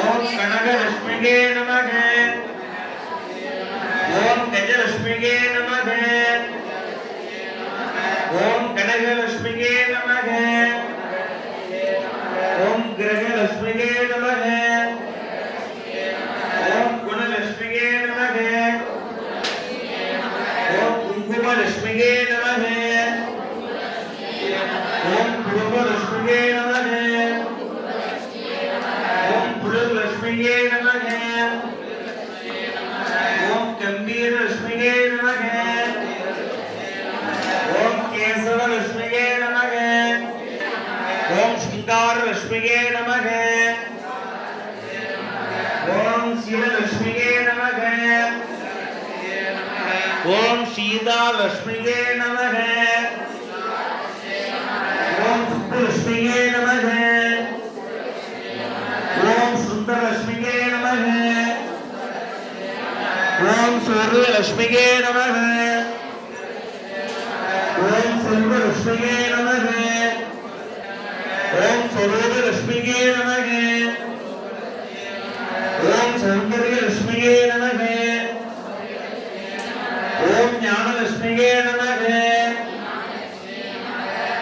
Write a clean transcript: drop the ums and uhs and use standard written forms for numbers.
ஓம் கனகலட்சுமிகே நமக. ஓம் கஜலட்சுமிகே நமக. ஓம் கனகலட்சுமிகே நமக. ஓம் கிரகலட்சுமிகே நமக. ஓம் குணலட்சுமிகே நமக. ஓம் குங்குமலட்சுமிகே நமக. ஓம் குடும்பலட்சுமிகே நமக. ஓம் புருஷலட்சுமியே நமக. ஓம் கம்பீரலட்சுமியே நமக. ஓம் கேசவலட்சுமியே நமக. ஓம் சிங்காரலட்சுமியே நமக. ஓம் சீலலட்சுமியே நமக. ஓம் சீதாலட்சுமியே நமக. ஓம் சுப்புலட்சுமியே நமக. ஓம் சுந்தரலட்சுமியே நமக. ஓம் சூரியலட்சுமியே நமக. ஓம் செல்வலட்சுமியே நமக. ஓம் சரோஜலட்சுமியே நமக. ஓம் சந்திர